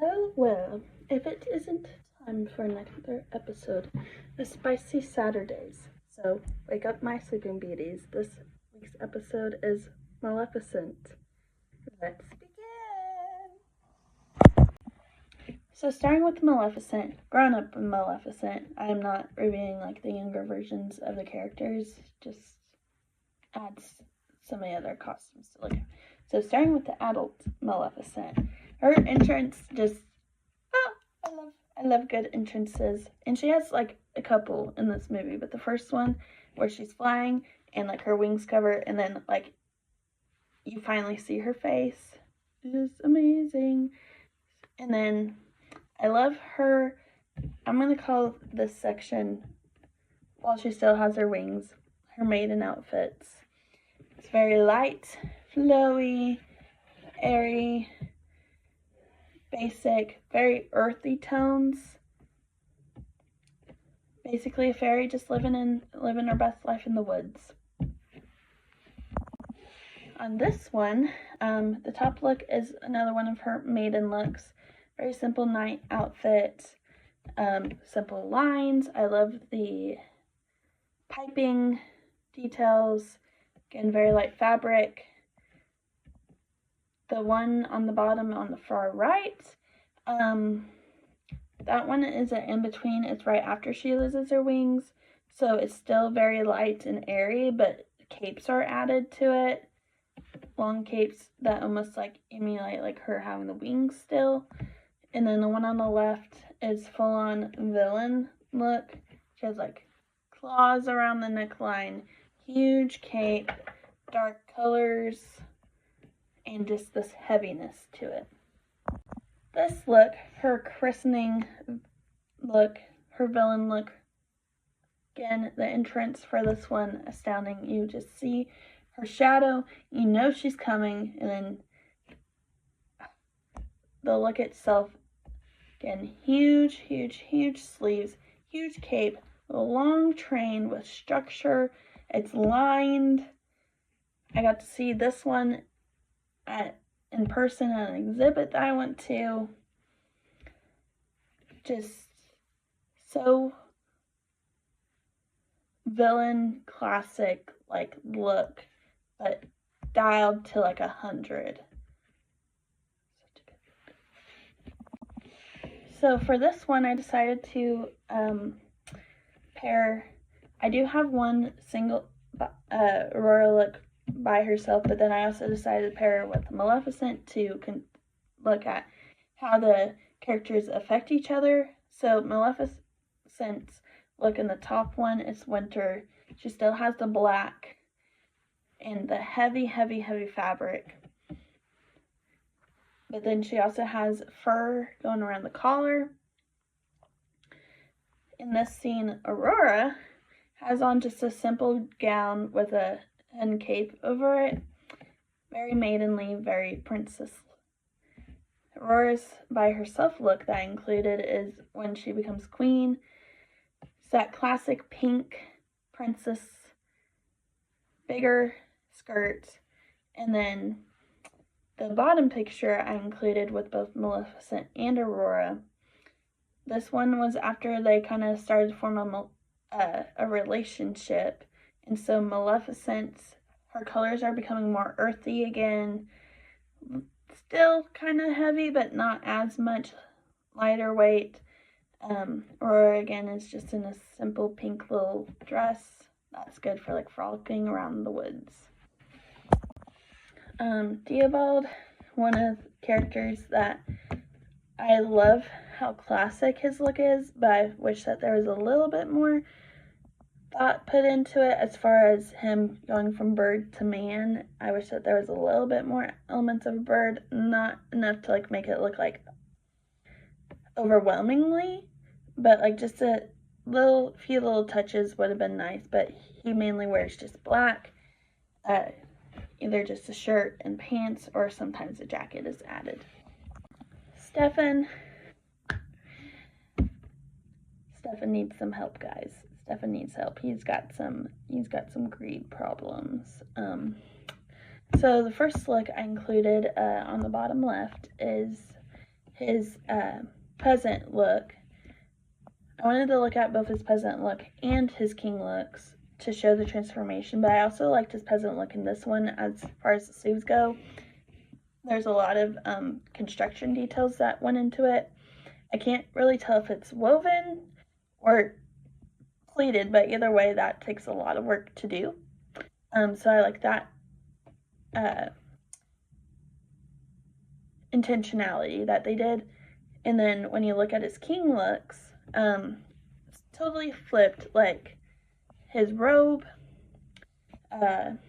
Well, if it isn't time for another episode of Spicy Saturdays. So, wake up my sleeping beauties. This week's episode is Maleficent. Let's begin! So, starting with Maleficent, grown up Maleficent, I am not reviewing like the younger versions of the characters, just adds so many other costumes to look at. So, starting with the adult Maleficent, her entrance just I love good entrances, and she has like a couple in this movie, but the first one where she's flying and like her wings cover and then like you finally see her face is amazing. And then I love her, I'm gonna call this section, while she still has her wings, her maiden outfits. It's very light, flowy, airy, basic, very earthy tones. Basically a fairy just living her best life in the woods. On this one, the top look is another one of her maiden looks. Very simple night outfit, simple lines. I love the piping details. Again, very light fabric. The one on the bottom on the far right, that one is an in-between. It's right after she loses her wings, so it's still very light and airy, but capes are added to it. Long capes that almost like emulate like her having the wings still. And then the one on the left is full-on villain look. She has like claws around the neckline, huge cape, dark colors, and just this heaviness to it. This look, her christening look, her villain look, again, the entrance for this one, astounding. You just see her shadow, you know she's coming, and then the look itself, again, huge sleeves, huge cape, a long train with structure. It's lined. I got to see this one in person at an exhibit that I went to. Just so villain classic like look, but dialed to like 100. So for this one, I decided to pair. I do have one single Aurora look by herself, but then I also decided to pair her with Maleficent to look at how the characters affect each other. So Maleficent's look in the top one is winter. She still has the black and the heavy fabric, but then she also has fur going around the collar. In this scene, Aurora has on just a simple gown with a and cape over it. Very maidenly, very princess. Aurora's by herself look that I included is when she becomes queen. It's that classic pink princess, bigger skirt, and then the bottom picture I included with both Maleficent and Aurora. This one was after they kind of started to form a relationship. And so Maleficent's, her colors are becoming more earthy again. Still kind of heavy, but not as much, lighter weight. Aurora, again, is just in a simple pink little dress. That's good for like frolicking around the woods. Theobald, one of the characters that I love how classic his look is, but I wish that there was a little bit more thought put into it as far as him going from bird to man. I wish that there was a little bit more elements of a bird, not enough to like make it look like overwhelmingly, but like just a few little touches would have been nice. But he mainly wears just black, either just a shirt and pants, or sometimes a jacket is added. Stefan needs some help, guys. Stefan needs help. He's got some greed problems. So the first look I included on the bottom left is his peasant look. I wanted to look at both his peasant look and his king looks to show the transformation, but I also liked his peasant look in this one as far as the sleeves go. There's a lot of construction details that went into it. I can't really tell if it's woven or pleated, but either way, that takes a lot of work to do. So I like that intentionality that they did. And then when you look at his king looks, it's totally flipped. Like his robe, got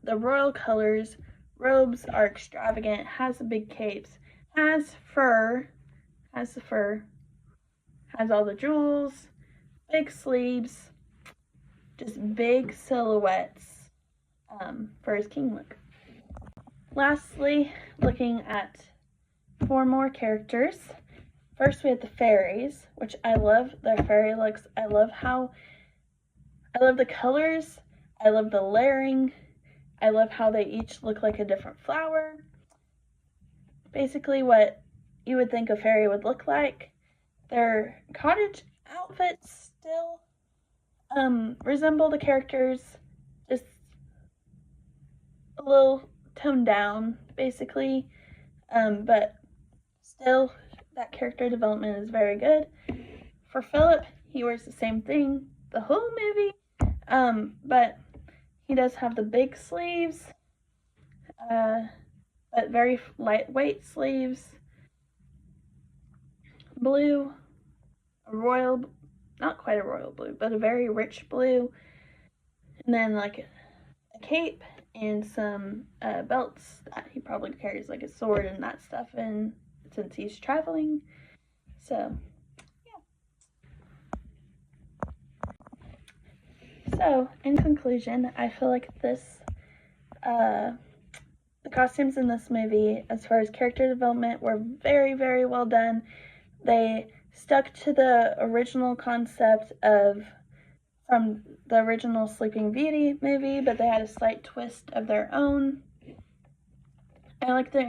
the royal colors. Robes are extravagant, has the big capes, has fur, has all the jewels, big sleeves, just big silhouettes for his king look. Lastly, looking at 4 more characters. First, we have the fairies, which I love their fairy looks. I love the colors. I love the layering. I love how they each look like a different flower. Basically what you would think a fairy would look like. Their cottage outfits still resemble the characters, just a little toned down, basically. But still, that character development is very good. For Philip, he wears the same thing the whole movie, but he does have the big sleeves, but very lightweight sleeves. Blue, not quite a royal blue, but a very rich blue. And then like a cape and some belts that he probably carries, like a sword and that stuff in, since he's traveling. So, yeah. So, in conclusion, I feel like the costumes in this movie, as far as character development, were very, very well done. They stuck to the original concept from the original Sleeping Beauty movie, but they had a slight twist of their own. I like the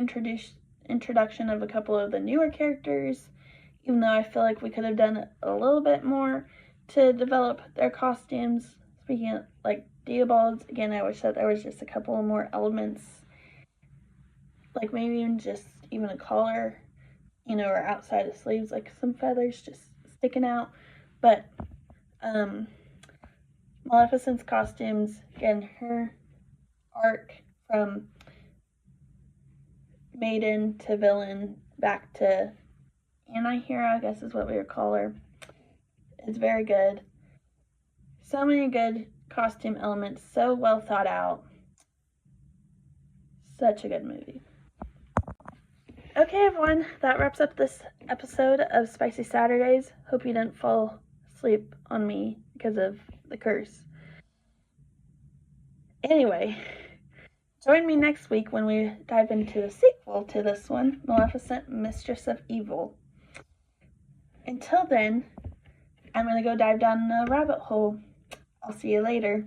introduction of a couple of the newer characters, even though I feel like we could have done a little bit more to develop their costumes. Speaking of like Theobald's, again, I wish that there was just a couple more elements, like maybe even a collar, or outside the sleeves, like some feathers just sticking out. But Maleficent's costumes, again, her arc from maiden to villain back to anti-hero, I guess is what we would call her, is very good. So many good costume elements, so well thought out. Such a good movie. Okay, everyone, that wraps up this episode of Spicy Saturdays. Hope you didn't fall asleep on me because of the curse. Anyway, join me next week when we dive into the sequel to this one, Maleficent, Mistress of Evil. Until then, I'm going to go dive down a rabbit hole. I'll see you later.